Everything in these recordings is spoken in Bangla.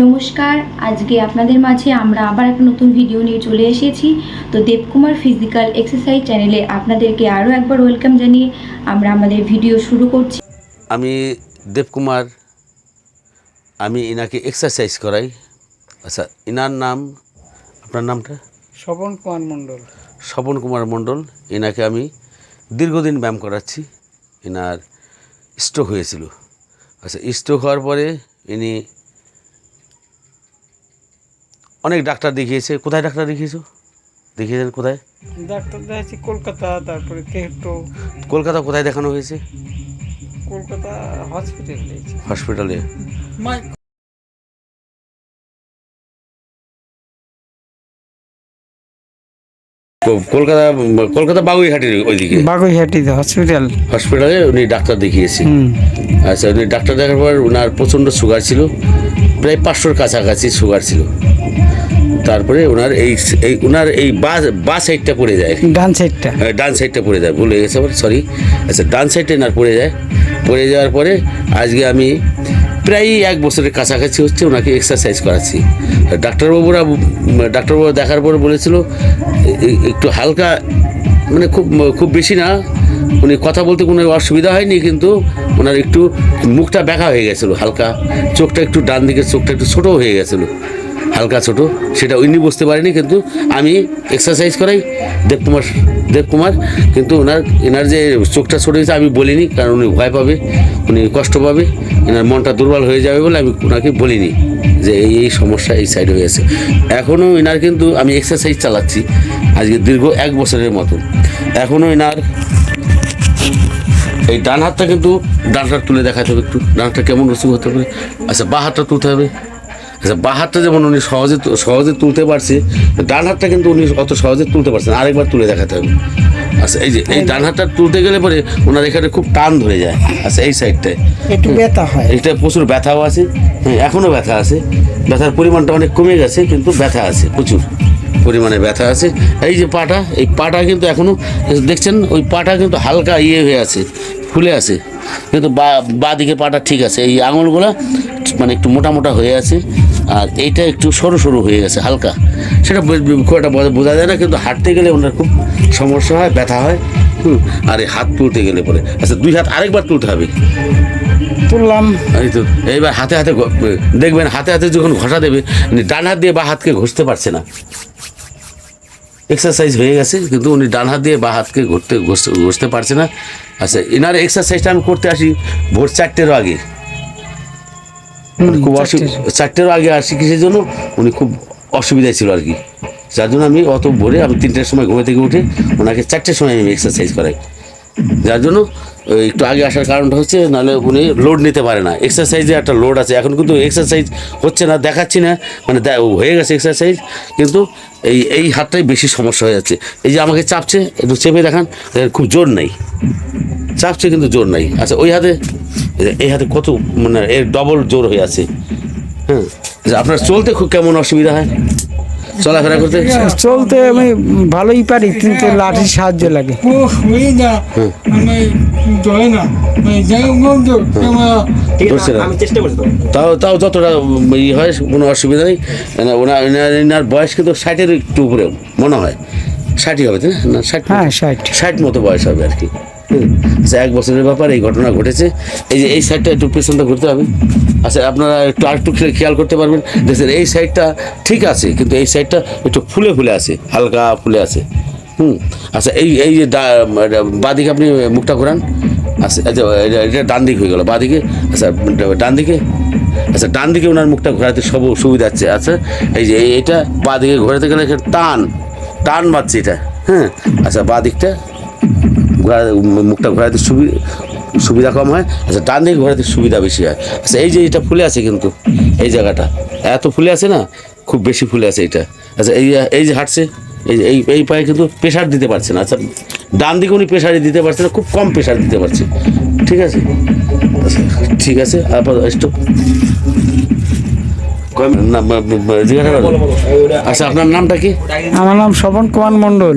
নমস্কার, আজকে আপনাদের মাঝে আমরা আবার একটা নতুন ভিডিও নিয়ে চলে এসেছি। তো দেবকুমার ফিজিক্যাল এক্সারসাইজ চ্যানেলে আপনাদেরকে আরও একবার ওয়েলকাম জানিয়ে আমরা আমাদের ভিডিও শুরু করছি। আমি দেবকুমার, আমি ইনাকে এক্সারসাইজ করাই। আচ্ছা, ইনার নাম, আপনার নামটা? স্বপন কুমার মণ্ডল। স্বপন কুমার মণ্ডল। ইনাকে আমি দীর্ঘদিন ব্যায়াম করাচ্ছি। ইনার স্ট্রোক হয়েছিল। আচ্ছা, স্ট্রোক হওয়ার পরে ইনি অনেক ডাক্তার দেখিয়েছে। কোথায় ডাক্তার দেখিয়েছেন কোথায়? ডাক্তার দেখাচ্ছি কলকাতা, তারপরে কেহটো। কলকাতা কোথায় দেখানো হয়েছে? কলকাতা হসপিটালে। কলকাতা কলকাতা বাগুইহাটির ওইদিকে বাগুইহাটিতে হসপিটালে উনি ডাক্তার দেখিয়েছি। আচ্ছা, উনি ডাক্তার দেখার পর ওনার প্রচণ্ড সুগার ছিল, প্রায় 500-র কাছাকাছি সুগার ছিল। তারপরে ওনার ওনার এই বা সাইডটা পড়ে যায়, ডান সাইডটা পড়ে যায়, ভুলে গেছে আবার, সরি। আচ্ছা, ডান সাইডটা এনার পড়ে যায়। পড়ে যাওয়ার পরে আজকে আমি প্রায় 1 বছরের কাছাকাছি হচ্ছে ওনাকে এক্সারসাইজ করাচ্ছি। ডাক্তারবাবুরা দেখার পর বলেছিল একটু হালকা, মানে খুব বেশি না, উনি কথা বলতে কোনো অসুবিধা হয়নি, কিন্তু ওনার একটু মুখটা ব্যাকা হয়ে গেছিলো, হালকা চোখটা একটু ডান দিকের চোখটা একটু ছোটো হয়ে গেছিলো, হালকা ছোট। সেটা উনি বুঝতে পারেনি, কিন্তু আমি এক্সারসাইজ করাই দেবকুমার। কিন্তু এনার যে চোখটা ছোটো হয়েছে আমি বলিনি, কারণ উনি ভয় পাবে, উনি কষ্ট পাবে, এনার মনটা দুর্বল হয়ে যাবে বলে আমি ওনাকে বলিনি যে এই সমস্যা এই সাইডে হয়েছে। এখনও এনার কিন্তু আমি এক্সারসাইজ চালাচ্ছি আজকে দীর্ঘ 1 বছরের মতো। এখনও এনার এই ডান হাতটা কিন্তু ডানটা তুলে দেখাতে হবে একটু, ডানটা কেমন রসুখ হতে হবে। আচ্ছা, বাঁ হাতটা তুলতে হবে। আচ্ছা, বাঁ হাতটা যেমন উনি সহজে তুলতে পারছে, ডান হাতটা কিন্তু উনি অত সহজে তুলতে পারছেন, আরেকবার তুলে দেখাতে হবে। আচ্ছা, এই ডান হাতটা তুলতে গেলে পরে ওনার এখানে খুব টান ধরে যায়। আচ্ছা, এই সাইডটায় একটু ব্যথা হয়, এটা প্রচুর ব্যথাও আছে। হ্যাঁ, এখনও ব্যথা আছে, ব্যথার পরিমাণটা অনেক কমে গেছে, কিন্তু ব্যথা আছে, প্রচুর পরিমাণে ব্যথা আছে। এই যে পাটা, এই পাটা কিন্তু এখনও দেখছেন, ওই পাটা কিন্তু হালকা হয়ে আছে, ফুলে আছে, কিন্তু বাঁ দিকের পাটা ঠিক আছে। এই আঙুলগুলো মানে একটু মোটা হয়ে আছে, আর এইটা একটু সরু হয়ে গেছে হালকা, সেটা খুব একটা বোঝা যায় না, কিন্তু হাঁটতে গেলে ওনার খুব সমস্যা হয়, ব্যথা হয়। আর এই হাত তুলতে গেলে পরে, আচ্ছা 2 হাত আরেকবার তুলতে হবে। তুললাম। এই তো, এইবার হাতে দেখবেন, হাতে যখন ঘষা দেবে, ডান হাত দিয়ে বাঁ হাতকে ঘষতে পারছে না। এক্সারসাইজ হয়ে গেছে, কিন্তু উনি ডান হাত দিয়ে বাঁ হাতকে ঘষতে পারছে না। আচ্ছা, এনার এক্সারসাইজটা আমি করতে আসি ভোর 4টেরও আগে, খুব 4টেরও আগে আসি। কিসের জন্য? উনি খুব অসুবিধায় ছিল আর কি, যার জন্য আমি অত ভোরে, আমি 3টের সময় ঘুমে থেকে উঠে ওনাকে 4টের সময় আমি এক্সারসাইজ করাই। যার জন্য একটু আগে আসার কারণটা হচ্ছে, নাহলে উনি লোড নিতে পারে না। এক্সারসাইজে একটা লোড আছে, এখন কিন্তু এক্সারসাইজ হচ্ছে না, দেখাচ্ছি না, মানে হয়ে গেছে এক্সারসাইজ, কিন্তু এই হাতটাই বেশি সমস্যা হয়ে যাচ্ছে। এই যে আমাকে চাপছে, একটু চেপে দেখান, খুব জোর নাই, চাপছে কিন্তু জোর নাই। আচ্ছা, এই হাতে কত, মানে এর ডবল জোর হয়ে আছে। হ্যাঁ, আপনার চলতে খুব কেমন অসুবিধা হয় চলাফেরা করতে? চলতে আমি ভালোই পারি, কিন্তু লাঠির সাহায্য লাগে। তাও যতটা হয় কোনো অসুবিধা নেই। ওনার বয়স কিন্তু 60-এর একটু উপরে মনে হয়, 60-ই হবে, তাই না? 60 মতো বয়স হবে আর কি। আচ্ছা, 1 বছরের ব্যাপার এই ঘটনা ঘটেছে। এই যে এই সাইডটা একটু পেছনটা ঘুরতে হবে। আচ্ছা, আপনারা আরেকটু খেয়াল করতে পারবেন, দেখছেন এই সাইডটা ঠিক আছে, কিন্তু এই সাইডটা একটু ফুলে আছে, হালকা ফুলে আছে। আচ্ছা, এই যে বাঁদিকে আপনি মুখটা ঘোরান। আচ্ছা, এটা ডান দিক হয়ে গেল, বাঁদিকে। আচ্ছা, ডান দিকে ওনার মুখটা ঘোরাতে সুবিধা আছে। আচ্ছা, এই যে এটা বাঁদিকে ঘোরাতে গেলে টান বাজছে এটা। হ্যাঁ, আচ্ছা, বাঁদিকটা মুখটা ঘোরাতে সুবিধা কম হয়। আচ্ছা, ডান দিকে ঘোরাতে সুবিধা বেশি হয়। আচ্ছা, এই যে এটা ফুলে আছে, কিন্তু এই জায়গাটা এত ফুলে আছে না, খুব বেশি ফুলে আছে এটা। আচ্ছা, এই যে হাঁটছে, এই পায়ে কিন্তু প্রেশার দিতে পারছে না। আচ্ছা, ডান দিকে উনি প্রেশারই দিতে পারছে না, খুব কম প্রেশার দিতে পারছে। ঠিক আছে, আচ্ছা ঠিক আছে, স্টপ। জিজ্ঞাসা করেন। আচ্ছা আপনার নামটা কি? আমার নাম স্বপন কুমার মণ্ডল,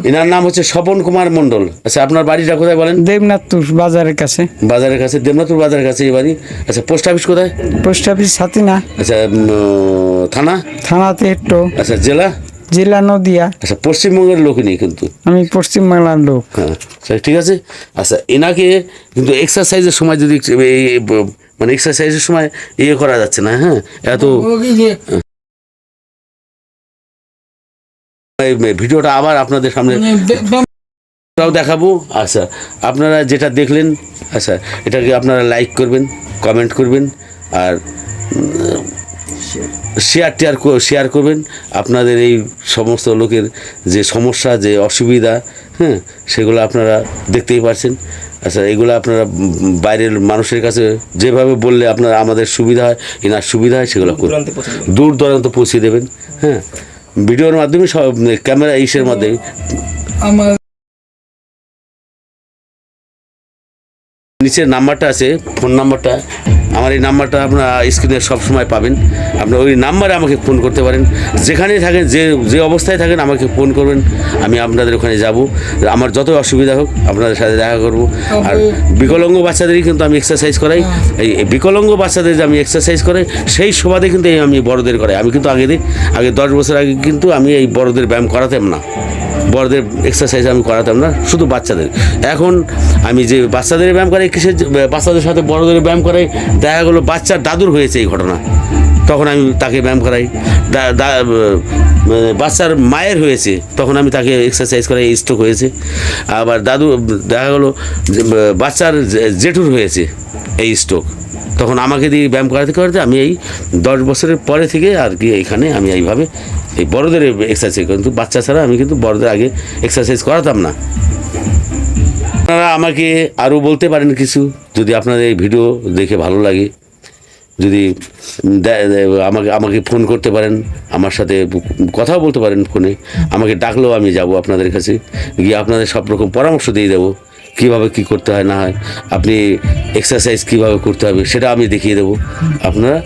এনার নাম হচ্ছে স্বপন কুমার মণ্ডল। আচ্ছা আপনার বাড়িটা কোথায় বলেন? দেবনাথপুর বাজারের কাছে। বাজারের কাছে, দেবনাথপুর বাজারের কাছে এই বাড়ি। আচ্ছা পোস্ট অফিস কোথায়? Post office Chhatina. আচ্ছা থানা? থানাতে একটু। আচ্ছা জেলা? জেলা নদিয়া। আচ্ছা পশ্চিমবঙ্গের লোক নেই কিন্তু। আমি পশ্চিমবাংলার লোক। হ্যাঁ আচ্ছা, ঠিক আছে। আচ্ছা এনাকে কিন্তু এক্সারসাইজের সময় যদি মানে এক্সারসাইজের সময় ইয়ে করা যাচ্ছে না, হ্যাঁ এত ভিডিওটা আবার আপনাদের সামনে দেখাবো। আচ্ছা আপনারা যেটা দেখলেন, আচ্ছা এটাকে আপনারা লাইক করবেন, কমেন্ট করবেন, আর শেয়ার করবেন। আপনাদের এই সমস্ত লোকের যে সমস্যা, যে অসুবিধা, হ্যাঁ সেগুলো আপনারা দেখতেই পারছেন। আচ্ছা এগুলো আপনারা বাইরের মানুষের কাছে যেভাবে বললে আপনারা আমাদের সুবিধা হয়, এনার সুবিধা হয়, সেগুলো দূর দূরান্ত পৌঁছে দেবেন। হ্যাঁ ভিডিওর মাধ্যমে সব ক্যামেরা ইসের মাধ্যমে নিচের নাম্বারটা আছে, ফোন নাম্বারটা, আমার এই নাম্বারটা আপনারা স্ক্রিনে সবসময় পাবেন। আপনার ওই নাম্বারে আমাকে ফোন করতে পারেন, যেখানেই থাকেন, যে অবস্থায় থাকেন আমাকে ফোন করবেন, আমি আপনাদের ওখানে যাব। আমার যত অসুবিধা হোক আপনাদের সাথে দেখা করব। আর বিকলাঙ্গ বাচ্চাদেরই কিন্তু আমি এক্সারসাইজ করাই। এই বিকলাঙ্গ বাচ্চাদের যে আমি এক্সারসাইজ করাই, সেই সুবাদে কিন্তু আমি বড়দের করাই। আমি কিন্তু আগে 10 বছর আগে কিন্তু আমি এই বড়দের ব্যায়াম করাতাম না, বড়দের এক্সারসাইজ আমি করাতাম না, শুধু বাচ্চাদের। এখন আমি যে বাচ্চাদের ব্যায়াম করাই, কিসের বাচ্চাদের সাথে বড়দের ব্যায়াম করাই, দেখা গেলো বাচ্চার দাদুর হয়েছে এই ঘটনা, তখন আমি তাকে ব্যায়াম করাই। বাচ্চার মায়ের হয়েছে, তখন আমি তাকে এক্সারসাইজ করাই, স্ট্রোক হয়েছে। আবার দাদু দেখা গেলো বাচ্চার জেঠুর হয়েছে এই স্ট্রোক, তখন আমাকে দিয়ে ব্যায়াম করাতে আমি এই 10 বছরের পরে থেকে আর কি এখানে আমি এইভাবে এই বড়দের এক্সারসাইজ, কিন্তু বাচ্চা ছাড়া আমি কিন্তু বড়দের আগে এক্সারসাইজ করাতাম না। আপনারা আমাকে আরও বলতে পারেন কিছু, যদি আপনাদের এই ভিডিও দেখে ভালো লাগে, যদি আমাকে ফোন করতে পারেন, আমার সাথে কথাও বলতে পারেন ফোনে, আমাকে ডাকলেও আমি যাব আপনাদের কাছে, গিয়ে আপনাদের সব রকম পরামর্শ দিয়ে দেবো, কীভাবে কী করতে হয় না হয়, আপনি এক্সারসাইজ কীভাবে করতে হবে সেটা আমি দেখিয়ে দেবো। আপনারা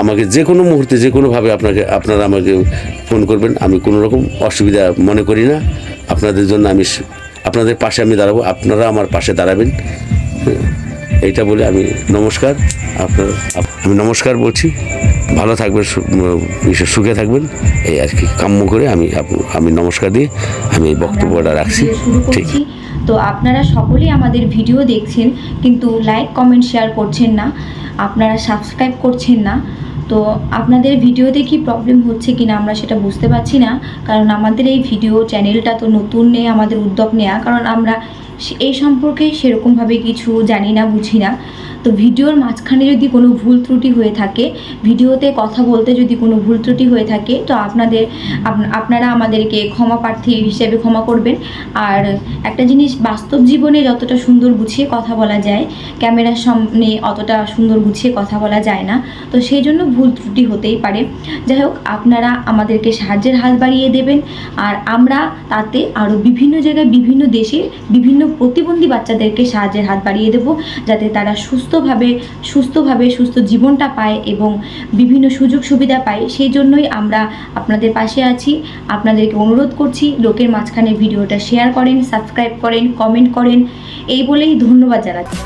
আমাকে যে কোনো মুহূর্তে যে কোনোভাবে আপনারা আমাকে ফোন করবেন, আমি কোনো রকম অসুবিধা মনে করি না। আপনাদের জন্য আপনাদের পাশে আমি দাঁড়াবো, আপনারা আমার পাশে দাঁড়াবেন। এইটা বলে আমি নমস্কার বলছি। ভালো থাকবেন, সুখে থাকবেন, এই আর কি কাম্য করে আমি নমস্কার দিয়ে আমি এই বক্তব্যটা রাখছি। ঠিক। তো আপনারা সকলেই আমাদের ভিডিও দেখছেন, কিন্তু লাইক কমেন্ট শেয়ার করছেন না, আপনারা সাবস্ক্রাইব করছেন না। তো আপনাদের ভিডিওতে কি প্রবলেম হচ্ছে কিনা আমরা সেটা বুঝতে পারছি না, কারণ আমাদের এই ভিডিও চ্যানেলটা তো নতুন নেই, আমাদের উদ্যোগ নেওয়া, কারণ আমরা এই সম্পর্কে সেরকমভাবে কিছু জানি না, বুঝি না। তো ভিডিওর মাঝখানে যদি কোনো ভুল ত্রুটি হয়ে থাকে, ভিডিওতে কথা বলতে যদি কোনো ভুল ত্রুটি হয়ে থাকে, তো আপনারা আমাদেরকে ক্ষমা প্রার্থী হিসেবে ক্ষমা করবেন। আর একটা জিনিস, বাস্তব জীবনে যতটা সুন্দর গুছিয়ে কথা বলা যায়, ক্যামেরার সামনে অতটা সুন্দর গুছিয়ে কথা বলা যায় না, তো সেই জন্য ভুল ত্রুটি হতেই পারে। যাই হোক, আপনারা আমাদেরকে সাহায্যের হাত বাড়িয়ে দেবেন, আর আমরা তাতে আরও বিভিন্ন জায়গায়, বিভিন্ন দেশে বিভিন্ন প্রতিবন্ধী বাচ্চাদেরকে সাহায্যের হাত বাড়িয়ে দেব, যাতে তারা সুস্থভাবে সুস্থ জীবনটা পায় এবং বিভিন্ন সুযোগ সুবিধা পায়। সেই জন্যই আমরা আপনাদের পাশে আছি। আপনাদেরকে অনুরোধ করছি, লোকের মাঝখানে ভিডিওটা শেয়ার করেন, সাবস্ক্রাইব করেন, কমেন্ট করেন, এই বলেই ধন্যবাদ জানাচ্ছি।